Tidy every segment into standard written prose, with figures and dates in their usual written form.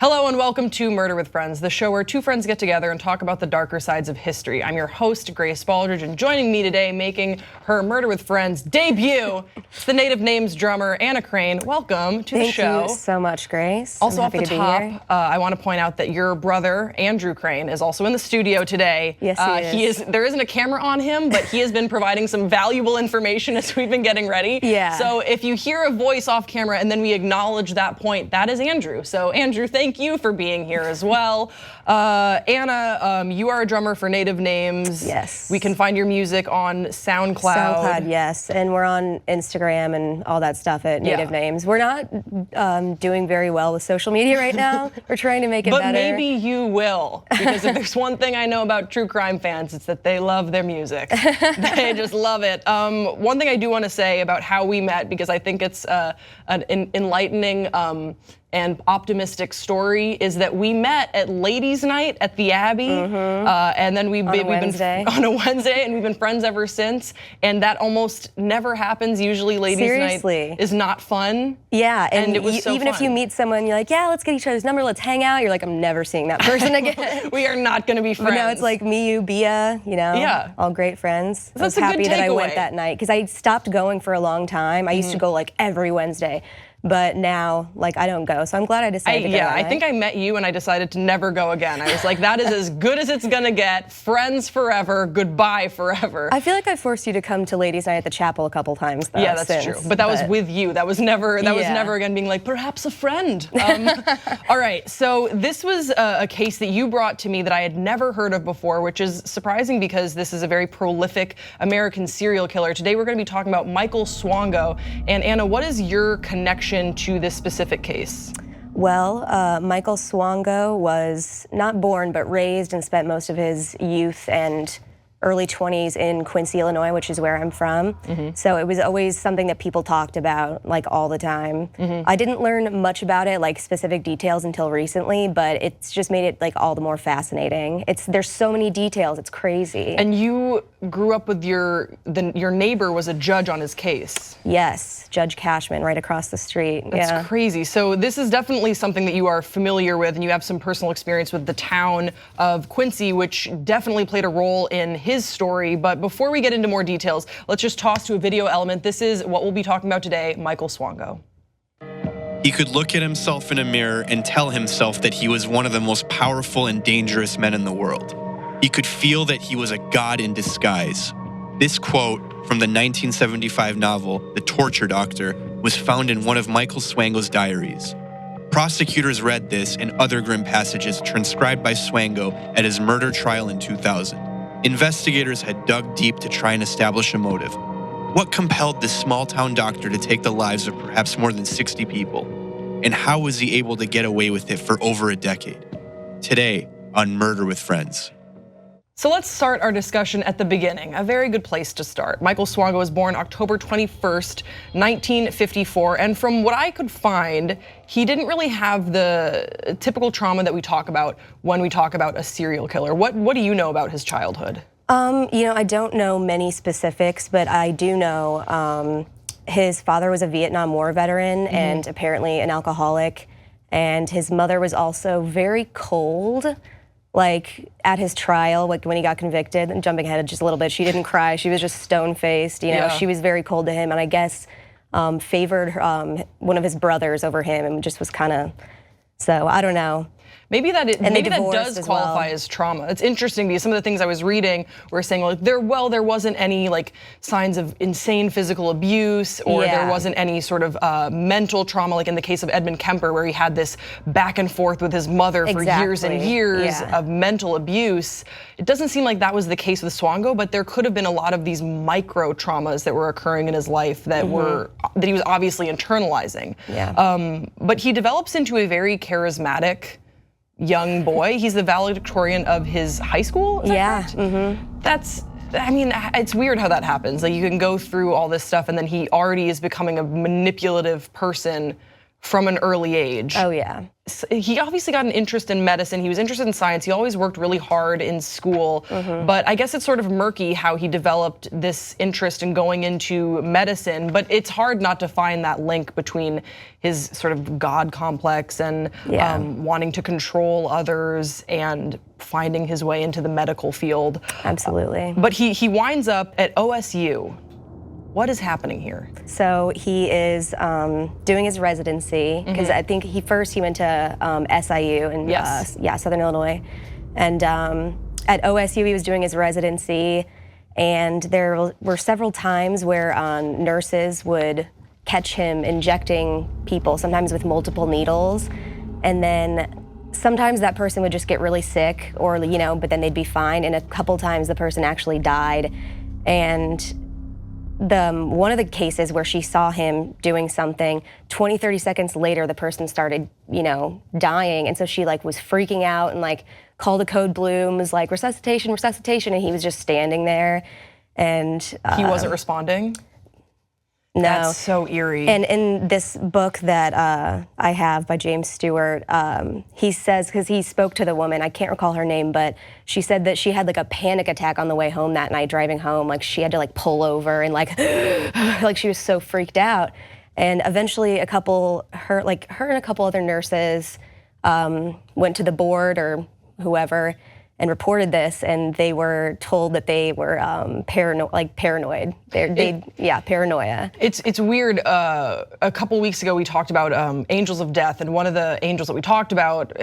Hello and welcome to Murder with Friends, the show where two friends get together and talk about the darker sides of history. I'm your host, Grace Baldridge, and joining me today making her Murder with Friends debut, it's the Native Names drummer, Anna Crane. Welcome to the show. Thank you so much, Grace. Also off the top, I want to point out that your brother, Andrew Crane, is also in the studio today. Yes, he is. There isn't a camera on him, but he has been providing some valuable information as we've been getting ready. Yeah. So if you hear a voice off camera and then we acknowledge that point, that is Andrew. So Andrew, thank you for being here as well. Anna, you are a drummer for Native Names. Yes. We can find your music on SoundCloud. SoundCloud, yes. And we're on Instagram and all that stuff at Native Names. We're not doing very well with social media right now. We're trying to make it better. But maybe you will. Because if there's one thing I know about true crime fans, it's that they love their music. They just love it. One thing I do want to say about how we met, because I think it's an enlightening and optimistic story, is that we met at Ladies' Night at the Abbey, and then we've been on a Wednesday, and we've been friends ever since. And that almost never happens. Usually, Ladies' Night is not fun. Yeah, and it was so even fun. If you meet someone, you're like, yeah, let's get each other's number, let's hang out. You're like, I'm never seeing that person again. We are not going to be friends. But now it's like me, you, Bia, you know, all great friends. I was happy that I went that night because I stopped going for a long time. I used to go like every Wednesday. But now, like, I don't go, so I'm glad I decided to go. Yeah, I think I met you and I decided to never go again. I was like, that is as good as it's gonna get. Friends forever, goodbye forever. I feel like I forced you to come to Ladies' Night at the chapel a couple times, though. Yeah, that's true. But that was with you. That was never again being like, perhaps a friend. All right, so this was a case that you brought to me that I had never heard of before, which is surprising because this is a very prolific American serial killer. Today we're gonna be talking about Michael Swango. And Anna, what is your connection to this specific case? Well, Michael Swango was not born, but raised and spent most of his youth and early 20s in Quincy, Illinois, which is where I'm from. So it was always something that people talked about like all the time. I didn't learn much about it, like specific details, until recently, but it's just made it like all the more fascinating. There's so many details, it's crazy. And you grew up with your neighbor was a judge on his case. Yes, Judge Cashman, right across the street. That's crazy. So this is definitely something that you are familiar with, and you have some personal experience with the town of Quincy, which definitely played a role in his story. But before we get into more details, let's just toss to a video element. This is what we'll be talking about today, Michael Swango. He could look at himself in a mirror and tell himself that he was one of the most powerful and dangerous men in the world. He could feel that he was a god in disguise. This quote from the 1975 novel, The Torture Doctor, was found in one of Michael Swango's diaries. Prosecutors read this and other grim passages transcribed by Swango at his murder trial in 2000. Investigators had dug deep to try and establish a motive. What compelled this small-town doctor to take the lives of perhaps more than 60 people? And how was he able to get away with it for over a decade? Today on Murder with Friends. So let's start our discussion at the beginning, a very good place to start. Michael Swango was born October 21st, 1954, and from what I could find, he didn't really have the typical trauma that we talk about when we talk about a serial killer. What do you know about his childhood? You know, I don't know many specifics, but I do know his father was a Vietnam War veteran and apparently an alcoholic, and his mother was also very cold. Like at his trial, like when he got convicted, and jumping ahead just a little bit, she didn't cry. She was just stone-faced. You know, she was very cold to him, and I guess favored one of his brothers over him, and just was kind of. So I don't know. Maybe that does qualify as trauma. It's interesting because some of the things I was reading were saying like there wasn't any like signs of insane physical abuse, or there wasn't any sort of mental trauma, like in the case of Edmund Kemper, where he had this back and forth with his mother for years and years of mental abuse. It doesn't seem like that was the case with Swango, but there could have been a lot of these micro traumas that were occurring in his life that that he was obviously internalizing. But he develops into a very charismatic young boy. He's the valedictorian of his high school. Is that correct? I mean, it's weird how that happens. Like you can go through all this stuff and then he already is becoming a manipulative person from an early age. Oh yeah. He obviously got an interest in medicine. He was interested in science. He always worked really hard in school. But I guess it's sort of murky how he developed this interest in going into medicine. But it's hard not to find that link between his sort of God complex and wanting to control others and finding his way into the medical field. Absolutely. But he winds up at OSU. What is happening here? So he is doing his residency, because I think he went to SIU in Southern Illinois. And at OSU he was doing his residency, and there were several times where nurses would catch him injecting people, sometimes with multiple needles. And then sometimes that person would just get really sick, or but then they'd be fine. And a couple times the person actually died. And one of the cases where she saw him doing something, 20, 30 seconds later, the person started, dying. And so she was freaking out and called a code blue and was like, resuscitation, resuscitation. And he was just standing there. And he wasn't responding? No. That's so eerie. And in this book that I have by James Stewart, he says, because he spoke to the woman, I can't recall her name, but she said that she had a panic attack on the way home that night driving home. She had to pull over and she was so freaked out. And eventually her and a couple other nurses went to the board or whoever and reported this, and they were told that they were paranoid. Paranoia. It's weird. A couple weeks ago, we talked about angels of death, and one of the angels that we talked about,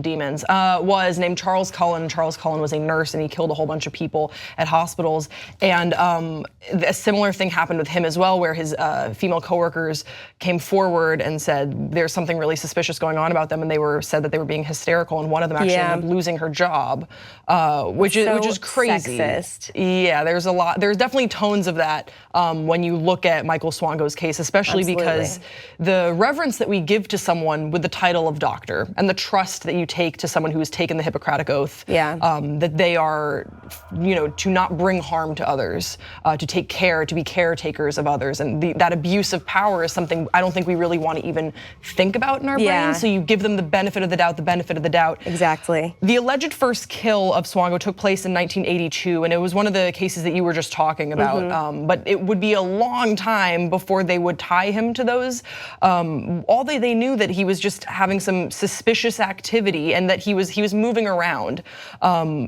demons, was named Charles Cullen. Charles Cullen was a nurse, and he killed a whole bunch of people at hospitals. And a similar thing happened with him as well, where his female coworkers came forward and said there's something really suspicious going on about them, and said that they were being hysterical, and one of them actually ended up losing her job. Which is crazy. Sexist. Yeah, there's a lot. There's definitely tones of that when you look at Michael Swango's case, especially because the reverence that we give to someone with the title of doctor and the trust that you take to someone who has taken the Hippocratic Oath, that they are, to not bring harm to others, to take care, to be caretakers of others, and that abuse of power is something I don't think we really want to even think about in our brains. So you give them the benefit of the doubt. Exactly. The alleged first kill of Swango took place in 1982, and it was one of the cases that you were just talking about. But it would be a long time before they would tie him to those. All they knew that he was just having some suspicious activity and that he was moving around.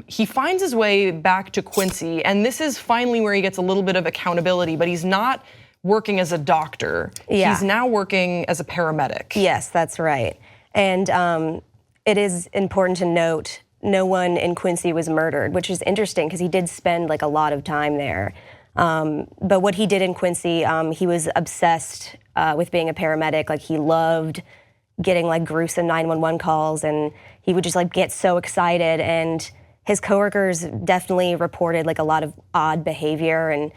He finds his way back to Quincy, and this is finally where he gets a little bit of accountability. But he's not working as a doctor. He's now working as a paramedic. Yes, that's right. And it is important to note, no one in Quincy was murdered, which is interesting because he did spend a lot of time there. But what he did in Quincy, he was obsessed with being a paramedic. He loved getting gruesome 911 calls, and he would just get so excited. And his coworkers definitely reported a lot of odd behavior, and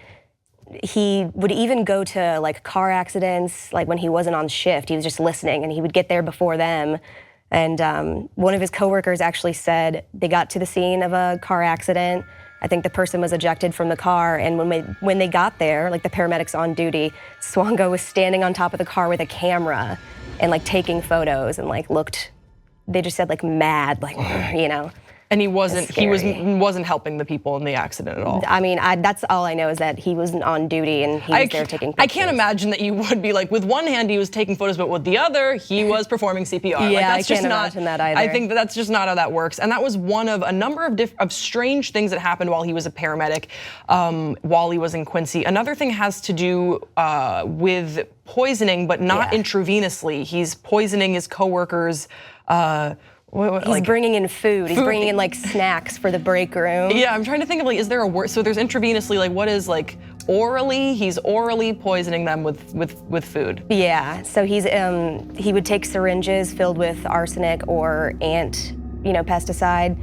he would even go to car accidents when he wasn't on shift. He was just listening, and he would get there before them. And one of his coworkers actually said they got to the scene of a car accident. I think the person was ejected from the car, and when they got there, the paramedics on duty, Swango was standing on top of the car with a camera and taking photos and looked. They just said mad, And he wasn't helping the people in the accident at all. I mean, that's all I know is that he wasn't on duty and he was there taking photos. I can't imagine that you would be with one hand he was taking photos, but with the other he was performing CPR. Yeah, I can't imagine that either. I think that's just not how that works. And that was one of a number of strange things that happened while he was a paramedic, while he was in Quincy. Another thing has to do with poisoning, but not intravenously. He's poisoning his coworkers. He's bringing in food. He's bringing in snacks for the break room. Yeah, I'm trying to think of is there a word? So there's intravenously, what is orally? He's orally poisoning them with food. Yeah, so he would take syringes filled with arsenic or ant, pesticide,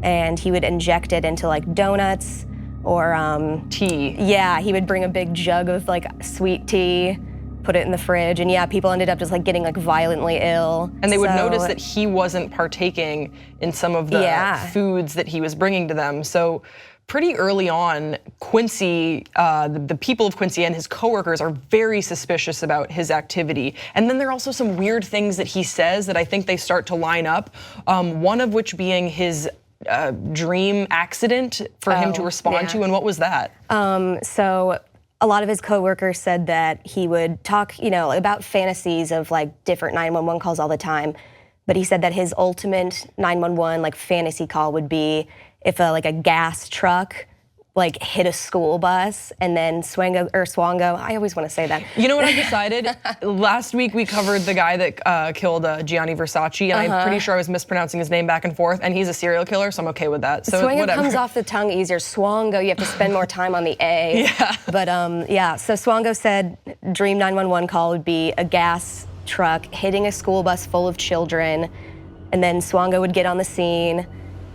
and he would inject it into donuts or tea. Yeah, he would bring a big jug of sweet tea, put it in the fridge, and people ended up just getting violently ill. And they would notice that he wasn't partaking in some of the foods that he was bringing to them. So pretty early on, Quincy, the people of Quincy and his coworkers are very suspicious about his activity. And then there are also some weird things that he says that I think they start to line up. One of which being his dream accident for him to respond to. And what was that? So a lot of his coworkers said that he would talk, about fantasies of like different 911 calls all the time. But he said that his ultimate 911 like fantasy call would be if a gas truck like hit a school bus, and then Swango, I always want to say that. You know what I decided? Last week we covered the guy that killed Gianni Versace, and I'm pretty sure I was mispronouncing his name back and forth, and he's a serial killer, so I'm okay with that. So Swango whatever. comes off the tongue easier. Swango, you have to spend more time on the A. Yeah. But so Swango said dream 911 call would be a gas truck hitting a school bus full of children, and then Swango would get on the scene.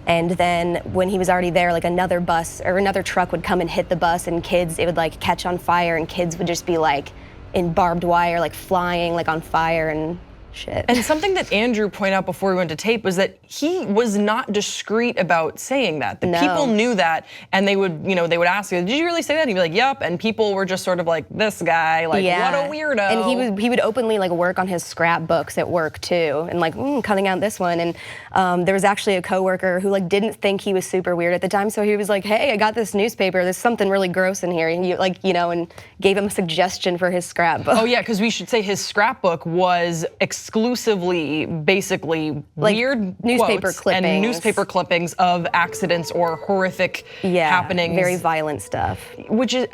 And then when he was already there, like another bus or another truck would come and hit the bus, and it would like catch on fire, and kids would just be like in barbed wire, like flying like on fire and shit. And something that Andrew pointed out before we went to tape was that he was not discreet about saying that. The people knew that, and they would, they would ask him, "Did you really say that?" And he'd be like, "Yup." And people were just sort of like, "This guy, like, what a weirdo." And he would openly like work on his scrapbooks at work too, and like cutting out this one. And there was actually a coworker who like didn't think he was super weird at the time, so he was like, "Hey, I got this newspaper. There's something really gross in here," and and gave him a suggestion for his scrapbook. Oh yeah, because we should say his scrapbook was exclusively, basically like weird newspaper clippings and newspaper clippings of accidents or horrific happenings. Very violent stuff. Which is,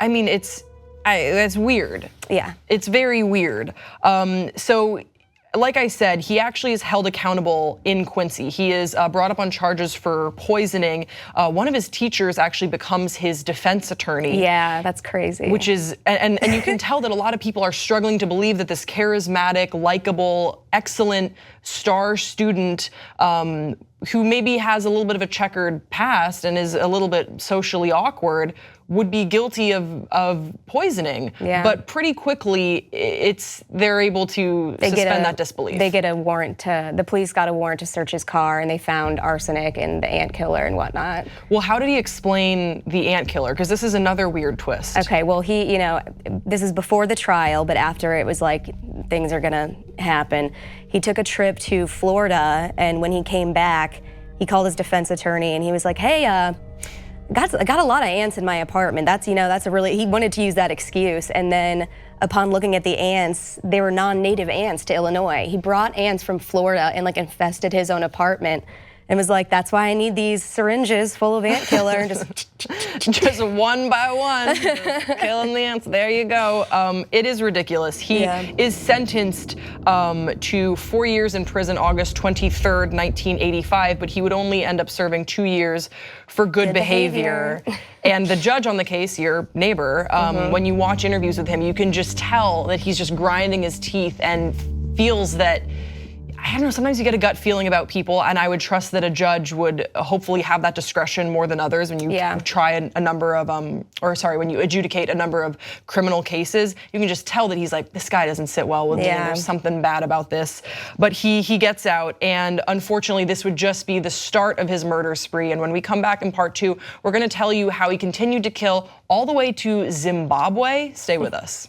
that's weird. Yeah, it's very weird. So, like I said, he actually is held accountable in Quincy. He is brought up on charges for poisoning. One of his teachers actually becomes his defense attorney. Yeah, that's crazy. Which is, and you can tell that a lot of people are struggling to believe that this charismatic, likable, excellent star student who maybe has a little bit of a checkered past and is a little bit socially awkward would be guilty of poisoning. Yeah. But pretty quickly, they're able to suspend that disbelief. They get a warrant the police got a warrant to search his car, and they found arsenic and the Antkiller and whatnot. Well, how did he explain the Antkiller? Because this is another weird twist. Okay, well, this is before the trial, but after it was like, things are gonna happen. He took a trip to Florida, and when he came back, he called his defense attorney, and he was like, "Hey, I got a lot of ants in my apartment." He wanted to use that excuse. And then upon looking at the ants, they were non-native ants to Illinois. He brought ants from Florida and like infested his own apartment, and was like, "That's why I need these syringes full of Antkiller," and just one by one, killing the ants. There you go. It is ridiculous. He is sentenced to 4 years in prison, August 23rd, 1985, but he would only end up serving 2 years for good behavior. And the judge on the case, your neighbor, when you watch interviews with him, you can just tell that he's just grinding his teeth and feels that, I don't know, sometimes you get a gut feeling about people, and I would trust that a judge would hopefully have that discretion more than others when you try a number of, when you adjudicate a number of criminal cases. You can just tell that he's like, this guy doesn't sit well with me, and there's something bad about this. But he gets out, and unfortunately this would just be the start of his murder spree. And when we come back in part 2, we're gonna tell you how he continued to kill all the way to Zimbabwe. Stay with us.